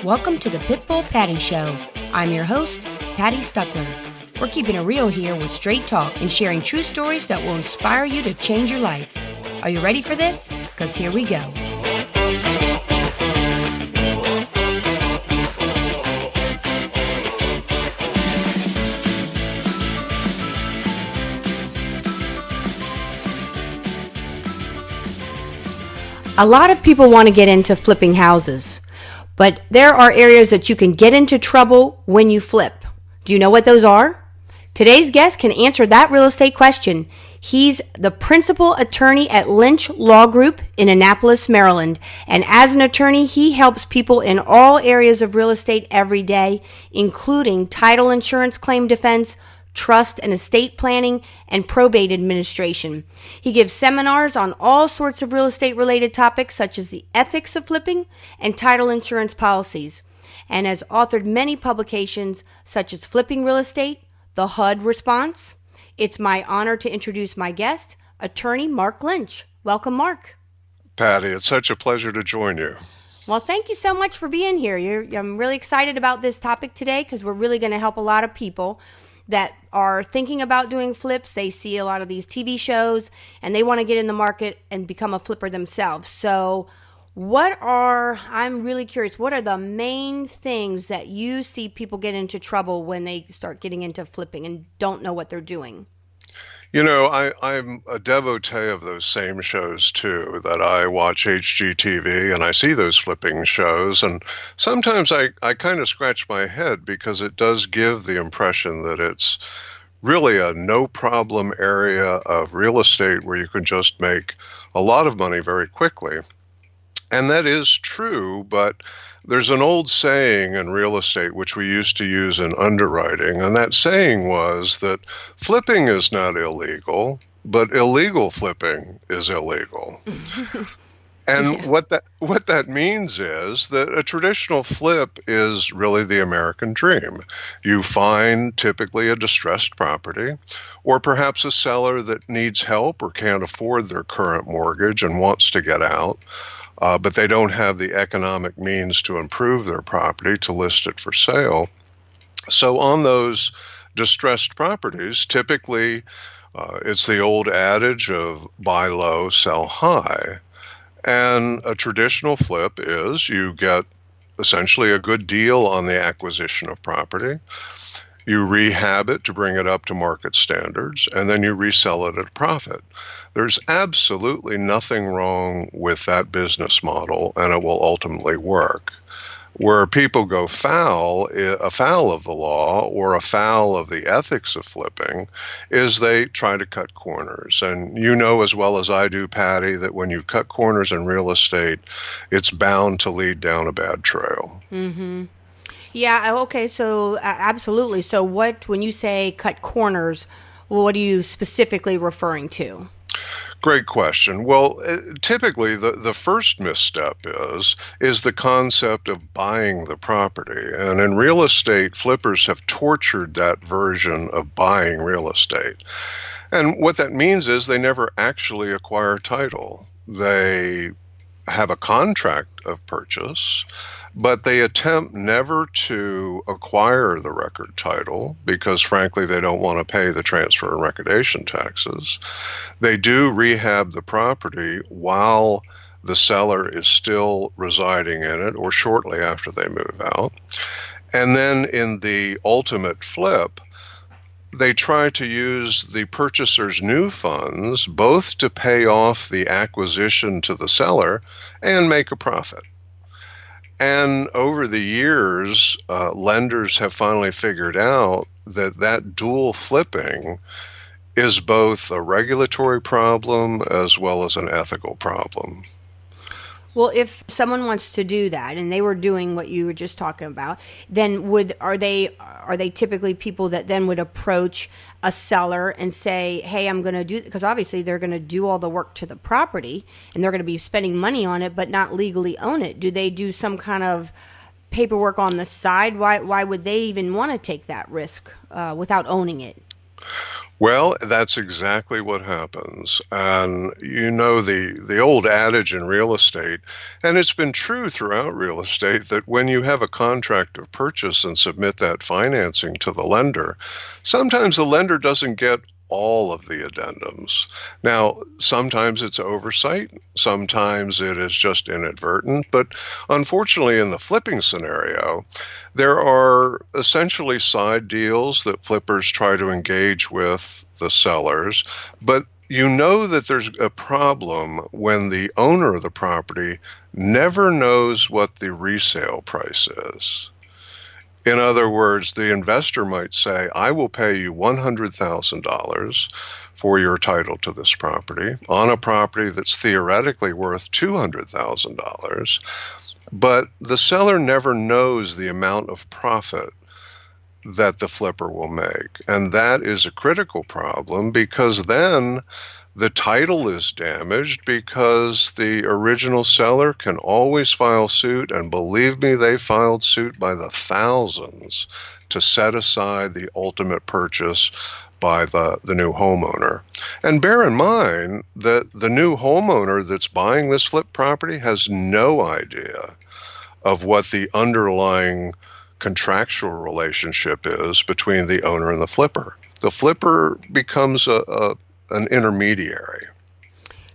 Welcome to the Pitbull Patti Show. I'm your host, Patti Stuckler. We're keeping it real here with straight talk and sharing true stories that will inspire you to change your life. Are you ready for this? Because here we go. A lot of people want to get into flipping houses, but there are areas that you can get into trouble when you flip. Do you know what those are? Today's guest can answer that real estate question. He's the principal attorney at Lynch Law Group in Annapolis, Maryland. And as an attorney, he helps people in all areas of real estate every day, including title insurance claim defense, trust and estate planning, and probate administration. He gives seminars on all sorts of real estate related topics such as the ethics of flipping and title insurance policies, and has authored many publications such as Flipping Real Estate, The HUD Response. It's my honor to introduce my guest, attorney Mark Lynch. Welcome, Mark. Patti, it's such a pleasure to join you. Well, thank you so much for being here. I'm really excited about this topic today because we're really going to help a lot of people that are thinking about doing flips. They see a lot of these TV shows and they want to get in the market and become a flipper themselves. So I'm really curious, what are the main things that you see people get into trouble when they start getting into flipping and don't know what they're doing? You know, I'm a devotee of those same shows too, that I watch HGTV and I see those flipping shows. And sometimes I kind of scratch my head because it does give the impression that it's really a no problem area of real estate where you can just make a lot of money very quickly. And that is true, but there's an old saying in real estate which we used to use in underwriting, and that saying was that flipping is not illegal, but illegal flipping is illegal. And Yeah. what that means is that a traditional flip is really the American dream. You find typically a distressed property, or perhaps a seller that needs help or can't afford their current mortgage and wants to get out. But they don't have the economic means to improve their property to list it for sale. So on those distressed properties, typically it's the old adage of buy low, sell high. And a traditional flip is you get essentially a good deal on the acquisition of property. You rehab it to bring it up to market standards, and then you resell it at a profit. There's absolutely nothing wrong with that business model, and it will ultimately work. Where people go afoul of the law or afoul of the ethics of flipping is they try to cut corners. And you know as well as I do, Patti, that when you cut corners in real estate, it's bound to lead down a bad trail. Mm-hmm. Yeah, okay, so absolutely. So when you say cut corners, what are you specifically referring to? Great question. Well, typically the first misstep is the concept of buying the property. And in real estate, flippers have tortured that version of buying real estate. And what that means is they never actually acquire title. They have a contract of purchase, but they attempt never to acquire the record title because, frankly, they don't want to pay the transfer and recordation taxes. They do rehab the property while the seller is still residing in it or shortly after they move out. And then in the ultimate flip, they try to use the purchaser's new funds both to pay off the acquisition to the seller and make a profit. And over the years, lenders have finally figured out that dual flipping is both a regulatory problem as well as an ethical problem. Well, if someone wants to do that and they were doing what you were just talking about, then are they typically people that then would approach a seller and say, "Hey, I'm going to do," because obviously they're going to do all the work to the property and they're going to be spending money on it but not legally own it. Do they do some kind of paperwork on the side? Why would they even want to take that risk without owning it? Well, that's exactly what happens. And you know the old adage in real estate, and it's been true throughout real estate, that when you have a contract of purchase and submit that financing to the lender, sometimes the lender doesn't get all of the addendums. Now, sometimes it's oversight, sometimes it is just inadvertent, but unfortunately in the flipping scenario, there are essentially side deals that flippers try to engage with the sellers, but you know that there's a problem when the owner of the property never knows what the resale price is. In other words, the investor might say, I will pay you $100,000 for your title to this property on a property that's theoretically worth $200,000. But the seller never knows the amount of profit that the flipper will make. And that is a critical problem, because then the title is damaged, because the original seller can always file suit. And believe me, they filed suit by the thousands to set aside the ultimate purchase by the new homeowner. And bear in mind that the new homeowner that's buying this flip property has no idea of what the underlying contractual relationship is between the owner and the flipper. The flipper becomes an intermediary.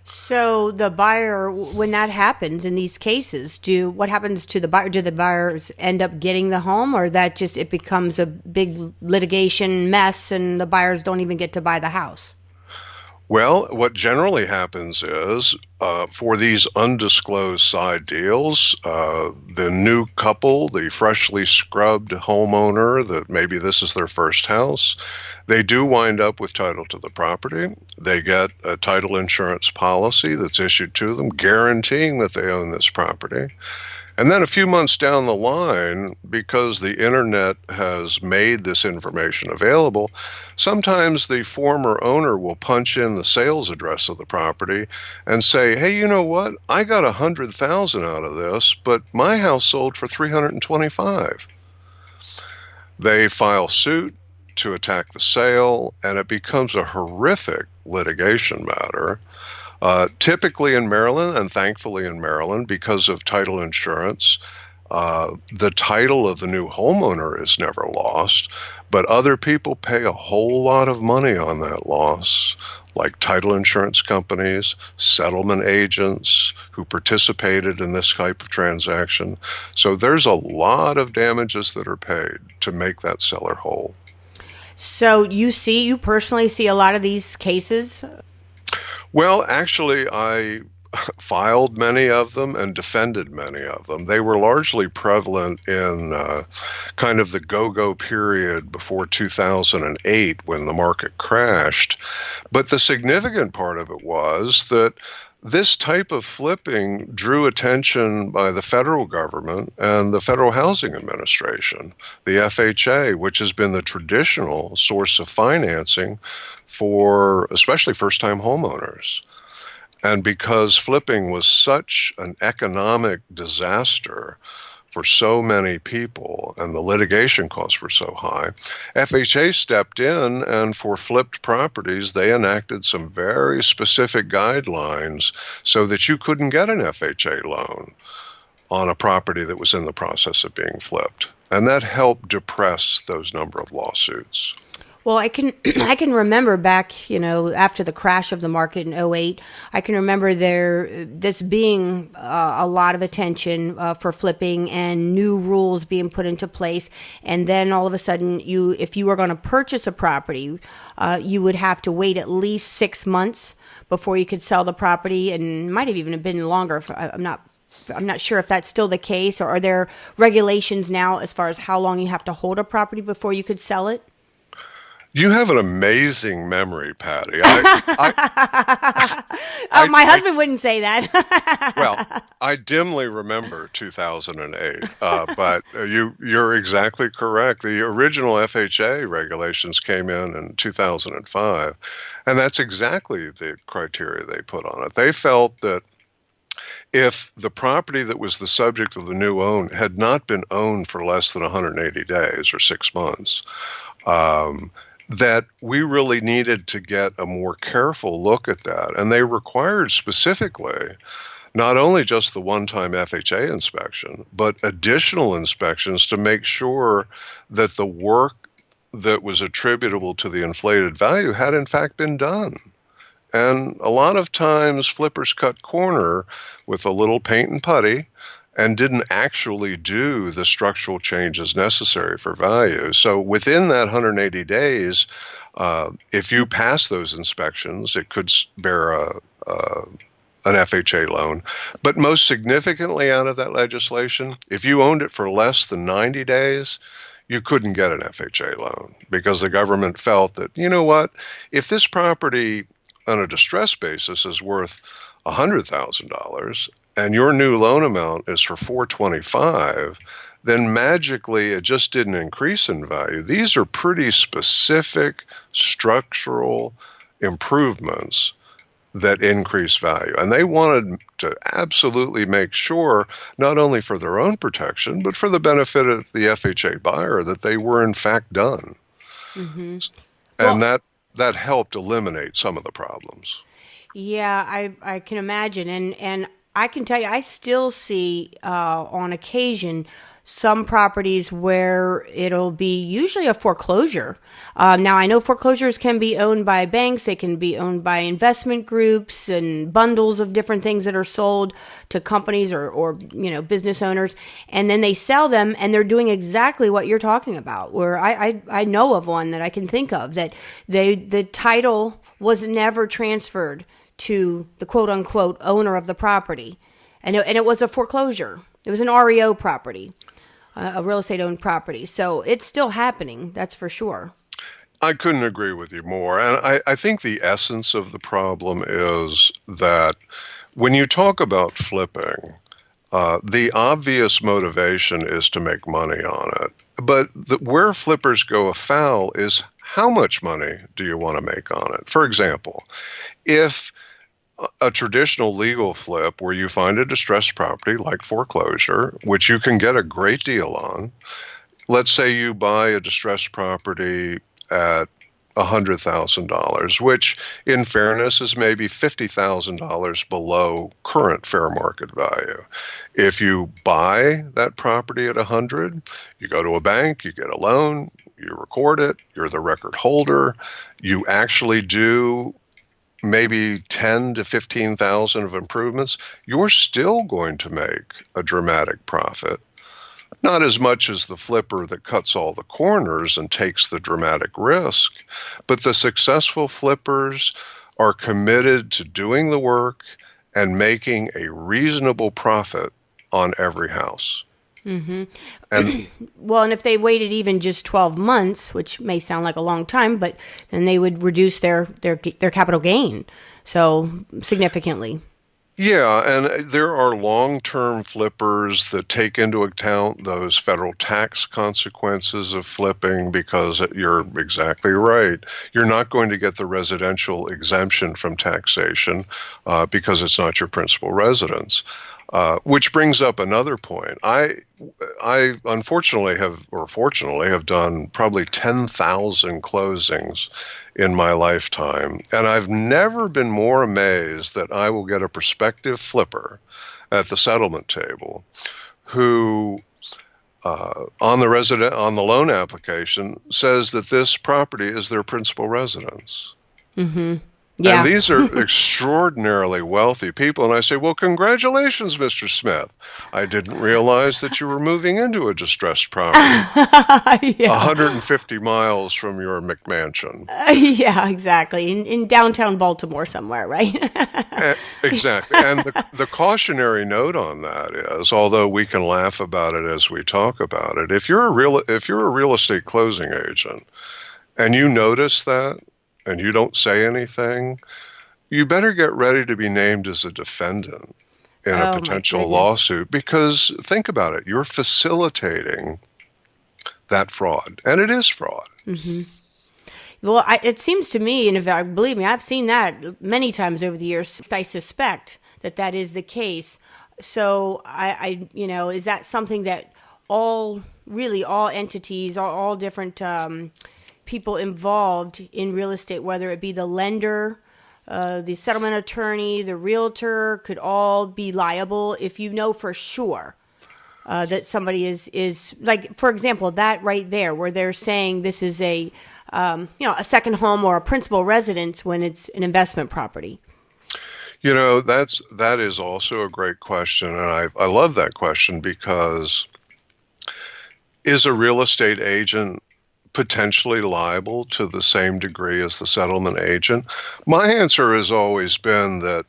So the buyer, when that happens in these cases, what happens to the buyer? Do the buyers end up getting the home, or that just it becomes a big litigation mess and the buyers don't even get to buy the house? Well, what generally happens is for these undisclosed side deals, the new couple, the freshly scrubbed homeowner, that maybe this is their first house, they do wind up with title to the property. They get a title insurance policy that's issued to them guaranteeing that they own this property. And then a few months down the line, because the internet has made this information available, sometimes the former owner will punch in the sales address of the property and say, hey, you know what? I got $100,000 out of this, but my house sold for $325,000. They file suit to attack the sale, and it becomes a horrific litigation matter. Typically in Maryland, and thankfully in Maryland, because of title insurance, the title of the new homeowner is never lost, but other people pay a whole lot of money on that loss, like title insurance companies, settlement agents who participated in this type of transaction. So there's a lot of damages that are paid to make that seller whole. So you personally see a lot of these cases? Well, actually, I filed many of them and defended many of them. They were largely prevalent in kind of the go-go period before 2008 when the market crashed. But the significant part of it was that this type of flipping drew attention by the federal government and the Federal Housing Administration, the FHA, which has been the traditional source of financing for especially first-time homeowners. And because flipping was such an economic disaster for so many people and the litigation costs were so high, FHA stepped in, and for flipped properties, they enacted some very specific guidelines so that you couldn't get an FHA loan on a property that was in the process of being flipped. And that helped depress those number of lawsuits. Well, I can remember back, after the crash of the market in '08, I can remember this being a lot of attention for flipping and new rules being put into place. And then all of a sudden, if you were going to purchase a property, you would have to wait at least 6 months before you could sell the property, and might have even been longer. I'm not sure if that's still the case, or are there regulations now as far as how long you have to hold a property before you could sell it? You have an amazing memory, Patti. My husband wouldn't say that. Well, I dimly remember 2008, but you're exactly correct. The original FHA regulations came in 2005, and that's exactly the criteria they put on it. They felt that if the property that was the subject of the new own had not been owned for less than 180 days or 6 months, that we really needed to get a more careful look at that. And they required specifically not only just the one-time FHA inspection, but additional inspections to make sure that the work that was attributable to the inflated value had in fact been done. And a lot of times flippers cut corner with a little paint and putty and didn't actually do the structural changes necessary for value. So within that 180 days, if you pass those inspections, it could bear an FHA loan. But most significantly out of that legislation, if you owned it for less than 90 days, you couldn't get an FHA loan because the government felt that, you know what, if this property on a distress basis is worth $100,000 and your new loan amount is for $425,000, then magically it just didn't increase in value. These are pretty specific structural improvements that increase value. And they wanted to absolutely make sure, not only for their own protection, but for the benefit of the FHA buyer, that they were in fact done. Mm-hmm. And that helped eliminate some of the problems. Yeah, I can imagine. And I can tell you, I still see on occasion some properties where it'll be usually a foreclosure. Now, I know foreclosures can be owned by banks. They can be owned by investment groups and bundles of different things that are sold to companies or business owners. And then they sell them, and they're doing exactly what you're talking about, where I know of one that I can think of that the title was never transferred to the quote-unquote owner of the property. And it was a foreclosure. It was an REO property, a real estate-owned property. So it's still happening, that's for sure. I couldn't agree with you more. And I think the essence of the problem is that when you talk about flipping, the obvious motivation is to make money on it. But where flippers go afoul is how much money do you want to make on it? For example, if a traditional legal flip where you find a distressed property like foreclosure, which you can get a great deal on, let's say you buy a distressed property at $100,000, which in fairness is maybe $50,000 below current fair market value. If you buy that property at 100, you go to a bank, you get a loan, you record it, you're the record holder, you actually do maybe 10 to 15,000 of improvements, you're still going to make a dramatic profit. Not as much as the flipper that cuts all the corners and takes the dramatic risk, but the successful flippers are committed to doing the work and making a reasonable profit on every house. Mm-hmm. And well, and if they waited even just 12 months, which may sound like a long time, but then they would reduce their capital gain so significantly. Yeah, and there are long-term flippers that take into account those federal tax consequences of flipping because you're exactly right. You're not going to get the residential exemption from taxation because it's not your principal residence. Which brings up another point. I unfortunately fortunately have done probably 10,000 closings in my lifetime, and I've never been more amazed that I will get a prospective flipper at the settlement table who on the loan application says that this property is their principal residence. Mm-hmm. Yeah. And these are extraordinarily wealthy people. And I say, well, congratulations, Mr. Smith. I didn't realize that you were moving into a distressed property 150 miles from your McMansion. Yeah, exactly. In downtown Baltimore somewhere, right? Exactly. And the cautionary note on that is, although we can laugh about it as we talk about it, if you're a real estate closing agent and you notice that, and you don't say anything, you better get ready to be named as a defendant in a potential lawsuit, because think about it, you're facilitating that fraud, and it is fraud. Mm-hmm. Well, it seems to me, and believe me, I've seen that many times over the years. I suspect that is the case. So I is that something that all entities, all different people involved in real estate, whether it be the lender, the settlement attorney, the realtor, could all be liable if you know for sure that somebody is like, for example, that right there, where they're saying this is a second home or a principal residence when it's an investment property. That is also a great question, and I love that question, because is a real estate agent potentially liable to the same degree as the settlement agent? My answer has always been that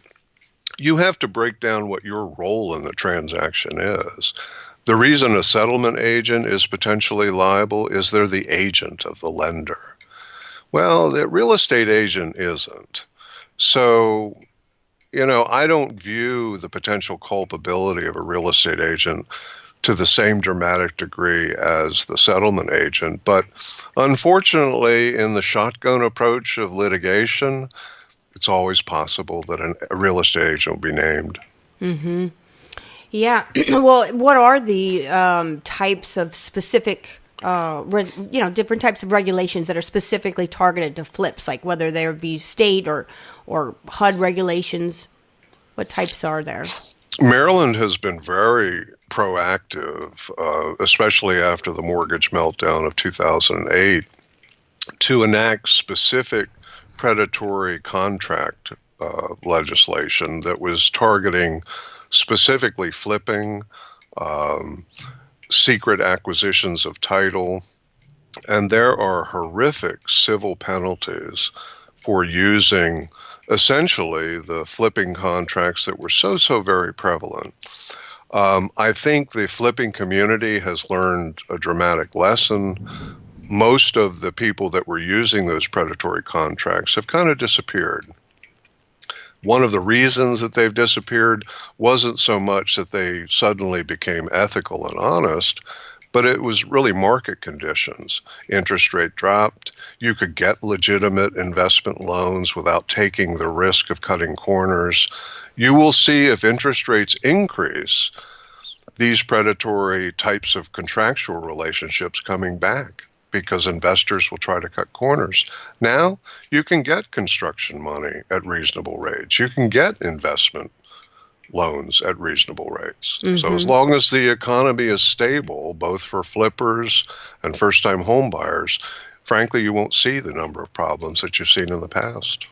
you have to break down what your role in the transaction is. The reason a settlement agent is potentially liable is they're the agent of the lender. Well, the real estate agent isn't. So, I don't view the potential culpability of a real estate agent to the same dramatic degree as the settlement agent. But unfortunately, in the shotgun approach of litigation, it's always possible that a real estate agent will be named. Mm-hmm. Yeah. Well, what are the types of specific, different types of regulations that are specifically targeted to flips, like whether there be state or HUD regulations? What types are there? Maryland has been very proactive, especially after the mortgage meltdown of 2008, to enact specific predatory contract legislation that was targeting specifically flipping, secret acquisitions of title, and there are horrific civil penalties for using essentially the flipping contracts that were so very prevalent. I think the flipping community has learned a dramatic lesson. Most of the people that were using those predatory contracts have kind of disappeared. One of the reasons that they've disappeared wasn't so much that they suddenly became ethical and honest, but it was really market conditions. Interest rate dropped. You could get legitimate investment loans without taking the risk of cutting corners. You will see if interest rates increase, these predatory types of contractual relationships coming back, because investors will try to cut corners. Now, you can get construction money at reasonable rates. You can get investment loans at reasonable rates. Mm-hmm. So as long as the economy is stable, both for flippers and first-time home buyers, frankly, you won't see the number of problems that you've seen in the past.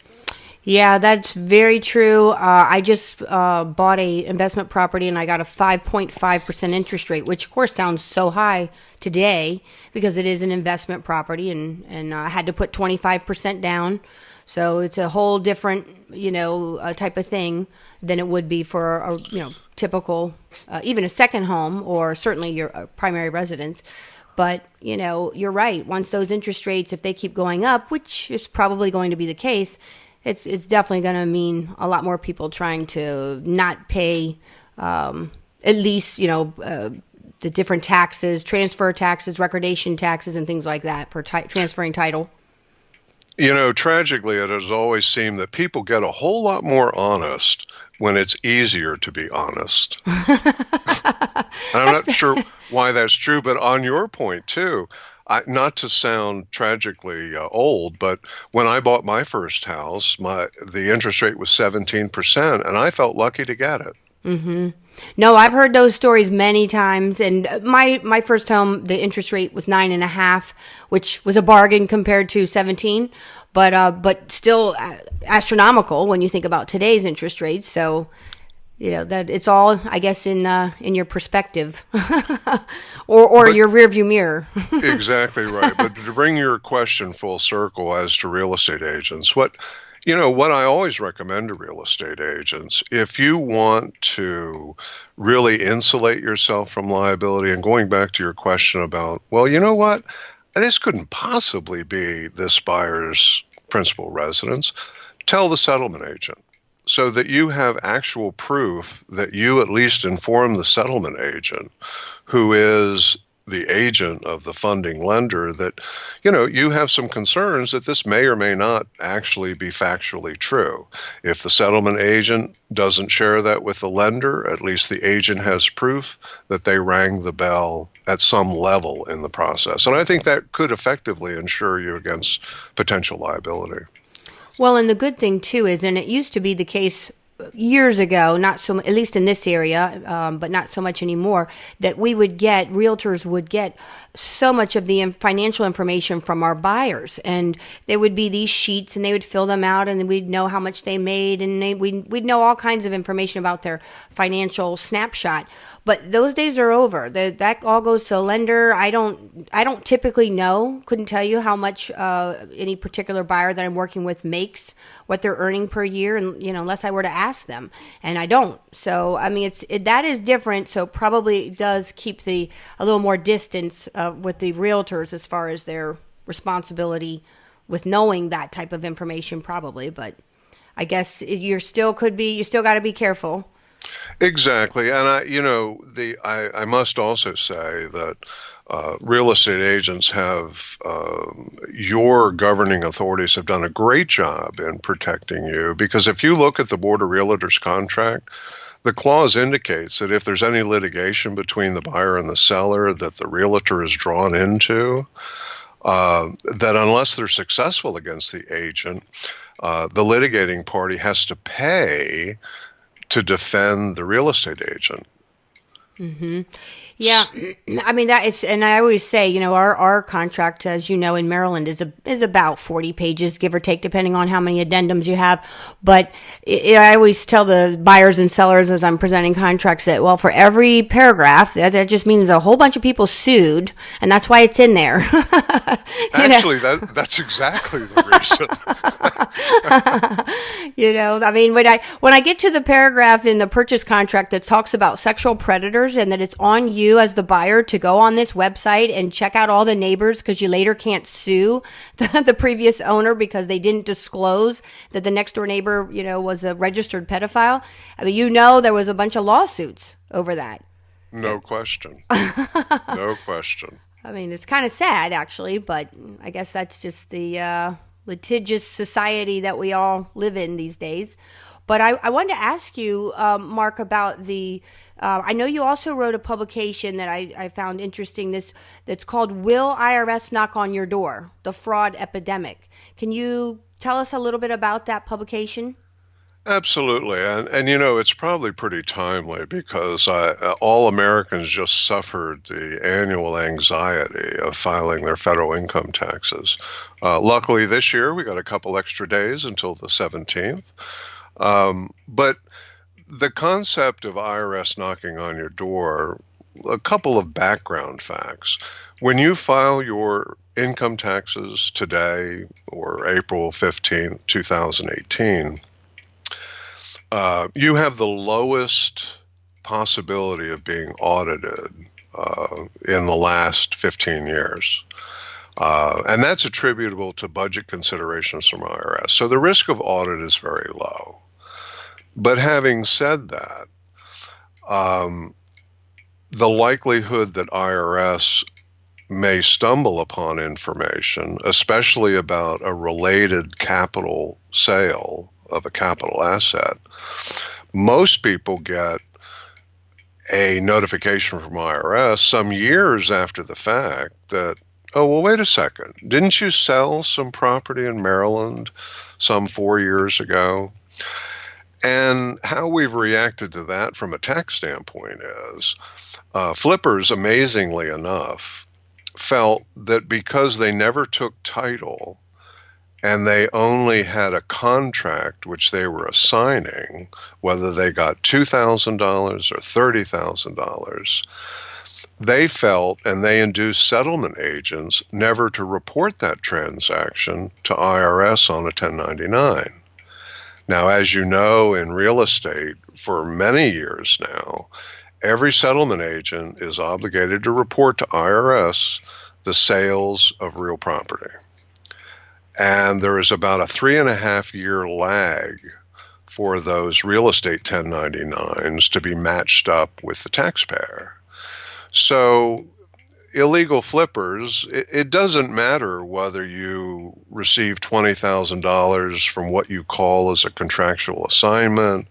Yeah, that's very true. I just bought a investment property and I got a 5.5% interest rate, which of course sounds so high today because it is an investment property, and I had to put 25% down. So it's a whole different, type of thing than it would be for a, typical, even a second home or certainly your primary residence. But, you're right. Once those interest rates, if they keep going up, which is probably going to be the case, it's definitely going to mean a lot more people trying to not pay at least, the different taxes, transfer taxes, recordation taxes, and things like that for transferring title. Tragically, it has always seemed that people get a whole lot more honest when it's easier to be honest. And I'm not sure why that's true, but on your point, too, not to sound tragically old, but when I bought my first house, the interest rate was 17%, and I felt lucky to get it. Mm-hmm. No, I've heard those stories many times. And my first home, the interest rate was 9.5%, which was a bargain compared to 17%, but still astronomical when you think about today's interest rates. So, that it's all, I guess, in your perspective or your rearview mirror. Exactly right. But to bring your question full circle as to real estate agents, what I always recommend to real estate agents, if you want to really insulate yourself from liability, and going back to your question about, well, you know what, this couldn't possibly be this buyer's principal residence, tell the settlement agent so that you have actual proof that you at least inform the settlement agent, who is the agent of the funding lender that, you have some concerns that this may or may not actually be factually true. If the settlement agent doesn't share that with the lender, at least the agent has proof that they rang the bell at some level in the process. And I think that could effectively insure you against potential liability. Well, and the good thing too is, and it used to be the case years ago, not so, at least in this area, but not so much anymore, that realtors would get so much of the financial information from our buyers, and there would be these sheets, and they would fill them out, and we'd know how much they made, and we'd know all kinds of information about their financial snapshot. But those days are over. That all goes to a lender. I don't typically know. Couldn't tell you how much any particular buyer that I'm working with makes, what they're earning per year, and unless I were to ask them, and I don't. So I mean, that is different. So probably it does keep a little more distance with the realtors as far as their responsibility with knowing that type of information, probably. But I guess you still got to be careful. Exactly. And I must also say that real estate agents your governing authorities have done a great job in protecting you, because if you look at the Board of Realtors contract, the clause indicates that if there's any litigation between the buyer and the seller that the realtor is drawn into, that unless they're successful against the agent, the litigating party has to pay to defend the real estate agent. Mm-hmm. Yeah, I mean and I always say, our contract, as you know, in Maryland is about 40 pages, give or take, depending on how many addendums you have. But I always tell the buyers and sellers as I'm presenting contracts that, well, for every paragraph, that just means a whole bunch of people sued, and that's why it's in there. Actually, that's exactly the reason. I mean, when I get to the paragraph in the purchase contract that talks about sexual predators and that it's on you as the buyer to go on this website and check out all the neighbors, because you later can't sue the previous owner because they didn't disclose that the next door neighbor, was a registered pedophile. I mean, there was a bunch of lawsuits over that. No question. No question. I mean, it's kind of sad, actually, but I guess that's just the litigious society that we all live in these days. But I wanted to ask you, Mark, about I know you also wrote a publication that I found interesting, that's called Will IRS Knock on Your Door? The Fraud Epidemic. Can you tell us a little bit about that publication? Absolutely. And it's probably pretty timely, because all Americans just suffered the annual anxiety of filing their federal income taxes. Luckily, this year, we got a couple extra days until the 17th. But the concept of IRS knocking on your door, a couple of background facts. When you file your income taxes today, or April 15th, 2018, you have the lowest possibility of being audited in the last 15 years. And that's attributable to budget considerations from IRS. So the risk of audit is very low. But having said that, the likelihood that IRS may stumble upon information, especially about a related capital sale of a capital asset, most people get a notification from IRS some years after the fact that, oh, well, wait a second, didn't you sell some property in Maryland some 4 years ago? And how we've reacted to that from a tax standpoint is flippers, amazingly enough, felt that because they never took title and they only had a contract which they were assigning, whether they got $2,000 or $30,000, they felt, and they induced settlement agents never to report that transaction to IRS on a 1099. Now, as you know, in real estate, for many years now, every settlement agent is obligated to report to IRS the sales of real property. And there is about a 3.5-year lag for those real estate 1099s to be matched up with the taxpayer. So illegal flippers, it doesn't matter whether you receive $20,000 from what you call as a contractual assignment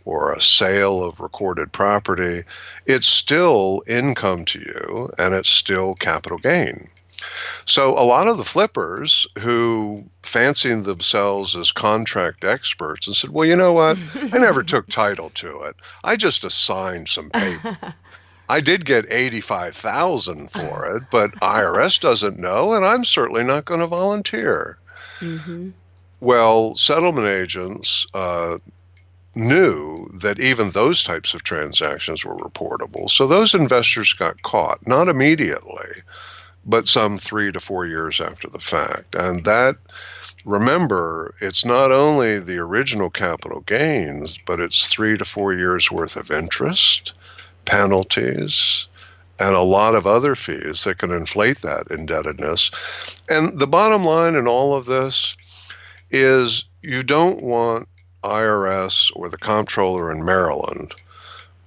or a sale of recorded property. It's still income to you, and it's still capital gain. So a lot of the flippers who fancied themselves as contract experts and said, well, you know what? I never took title to it. I just assigned some paper. I did get $85,000 for it, but IRS doesn't know, and I'm certainly not going to volunteer. Mm-hmm. Well, settlement agents knew that even those types of transactions were reportable. So those investors got caught, not immediately, but some 3 to 4 years after the fact. And that, remember, it's not only the original capital gains, but it's 3 to 4 years worth of interest, penalties, and a lot of other fees that can inflate that indebtedness. And the bottom line in all of this is you don't want IRS or the comptroller in Maryland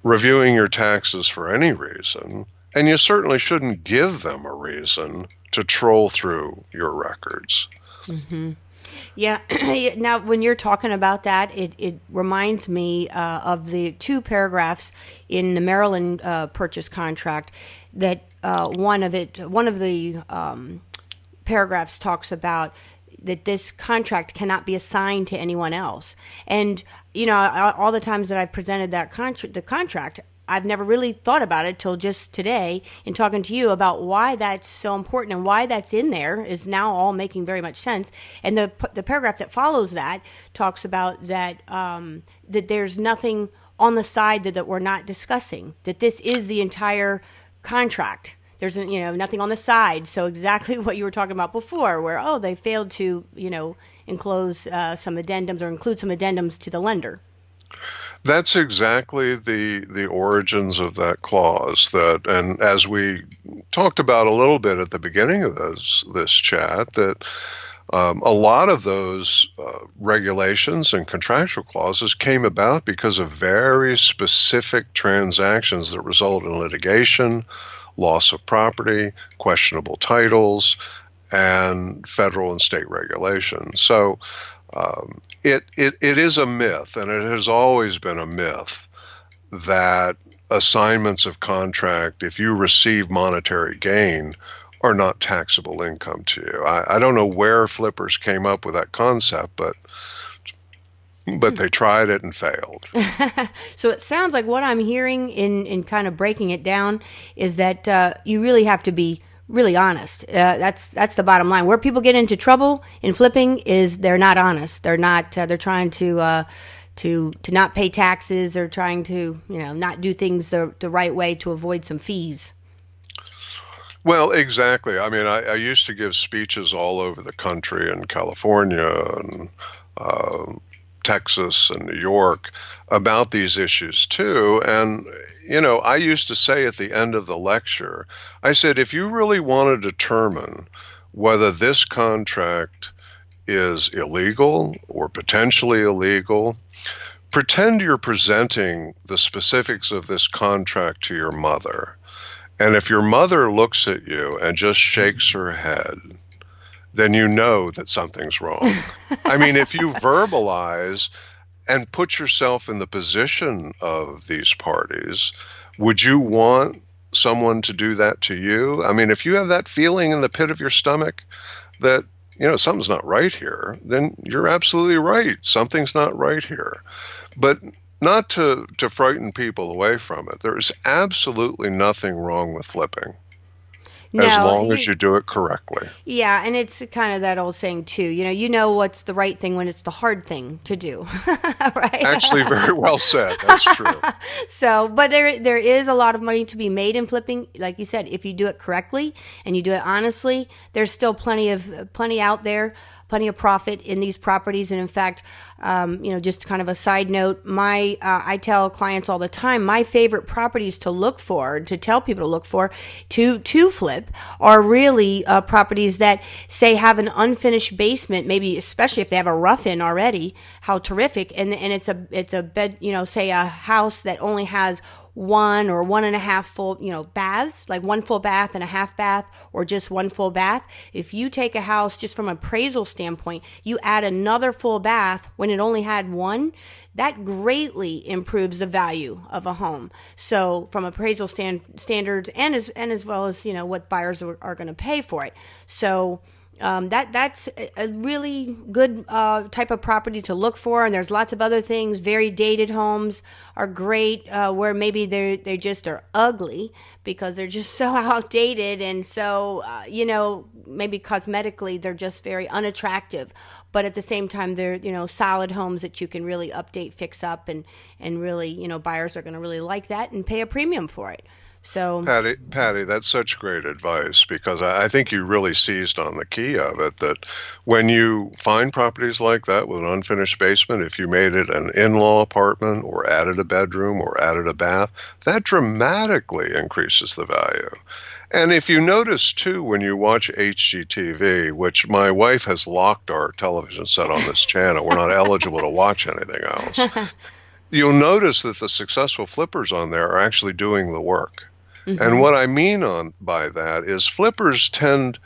reviewing your taxes for any reason, and you certainly shouldn't give them a reason to troll through your records. Mm-hmm. Yeah. Now, when you're talking about that, it reminds me of the 2 paragraphs in the Maryland purchase contract that one of the paragraphs talks about that this contract cannot be assigned to anyone else. And, all the times that I've presented that the contract, I've never really thought about it till just today in talking to you about why that's so important and why that's in there is now all making very much sense. And the paragraph that follows that talks about that that there's nothing on the side that we're not discussing, that this is the entire contract. There's nothing on the side. So exactly what you were talking about before, where they failed to enclose some addendums or include some addendums to the lender. That's exactly the origins of that clause. And as we talked about a little bit at the beginning of this chat, that a lot of those regulations and contractual clauses came about because of very specific transactions that result in litigation, loss of property, questionable titles, and federal and state regulations. So it is a myth, and it has always been a myth, that assignments of contract, if you receive monetary gain, are not taxable income to you. I don't know where flippers came up with that concept, but they tried it and failed. So it sounds like what I'm hearing in kind of breaking it down is that you really have to be really honest. That's the bottom line. Where people get into trouble in flipping is they're not honest. They're not. They're trying to not pay taxes. They're trying to not do things the right way to avoid some fees. Well, exactly. I mean, I used to give speeches all over the country in California and Texas and New York about these issues too. And, I used to say at the end of the lecture, I said, if you really want to determine whether this contract is illegal or potentially illegal, pretend you're presenting the specifics of this contract to your mother. And if your mother looks at you and just shakes her head, then you know that something's wrong. I mean, if you verbalize and put yourself in the position of these parties, would you want someone to do that to you? I mean, if you have that feeling in the pit of your stomach that, something's not right here, then you're absolutely right. Something's not right here. But not to frighten people away from it. There is absolutely nothing wrong with flipping. As long as you do it correctly. Yeah, and it's kind of that old saying too. You know what's the right thing when it's the hard thing to do, right? Actually, very well said. That's true. So, but there is a lot of money to be made in flipping, like you said. If you do it correctly and you do it honestly, there's still plenty out there. Plenty of profit in these properties. And in fact, just kind of a side note, I tell clients all the time, my favorite properties to look for, to tell people to look for, to flip, are really properties that, say, have an unfinished basement, maybe especially if they have a rough-in already, how terrific. And it's a bed, say a house that only has one or 1.5 full, baths, like one full bath and a half bath, or just one full bath. If you take a house just from an appraisal standpoint, you add another full bath when it only had one, that greatly improves the value of a home. So from appraisal standards and as well as, what buyers are going to pay for it. So that's a really good type of property to look for. And there's lots of other things. Very dated homes are great, where maybe they just are ugly because they're just so outdated, and so maybe cosmetically they're just very unattractive. But at the same time, they're solid homes that you can really update, fix up, and really buyers are going to really like that and pay a premium for it. So Patti, that's such great advice, because I think you really seized on the key of it, that when you find properties like that with an unfinished basement, if you made it an in-law apartment or added a bedroom or added a bath, that dramatically increases the value. And if you notice, too, when you watch HGTV, which my wife has locked our television set on this channel, we're not eligible to watch anything else, you'll notice that the successful flippers on there are actually doing the work. Mm-hmm. And what I mean by that is flippers tend,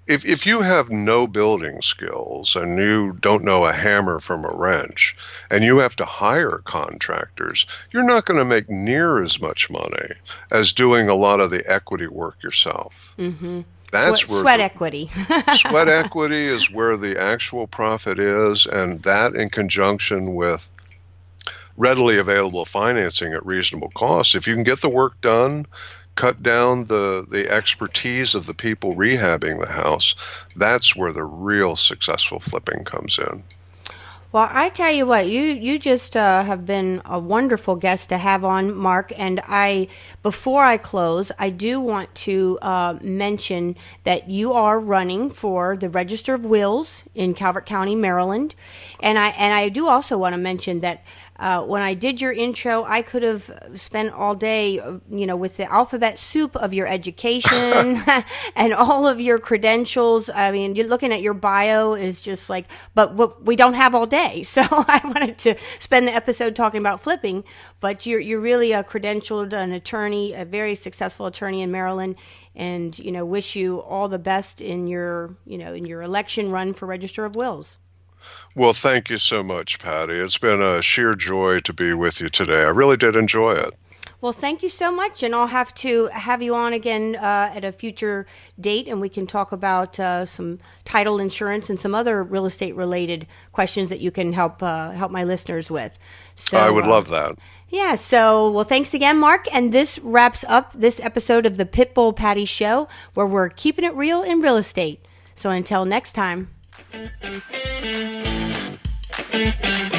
if you have no building skills and you don't know a hammer from a wrench and you have to hire contractors, you're not going to make near as much money as doing a lot of the equity work yourself. Mm-hmm. That's where sweat equity. Sweat equity is where the actual profit is, and that in conjunction with readily available financing at reasonable costs. If you can get the work done, cut down the expertise of the people rehabbing the house, that's where the real successful flipping comes in. Well, I tell you what, you just have been a wonderful guest to have on, Mark. And before I close, I do want to mention that you are running for the Register of Wills in Calvert County, Maryland. And I do also want to mention that when I did your intro, I could have spent all day, with the alphabet soup of your education and all of your credentials. I mean, you're looking at your bio is just like, but we don't have all day. So I wanted to spend the episode talking about flipping, but you're really a credentialed, an attorney, a very successful attorney in Maryland, and, wish you all the best in your election run for Register of Wills. Well, thank you so much, Patti. It's been a sheer joy to be with you today. I really did enjoy it. Well, thank you so much, and I'll have to have you on again at a future date, and we can talk about some title insurance and some other real estate related questions that you can help my listeners with. So I would love that. Yeah, well, thanks again, Mark, and this wraps up this episode of the Pitbull Patti Show, where we're keeping it real in real estate. So until next time. Thank you.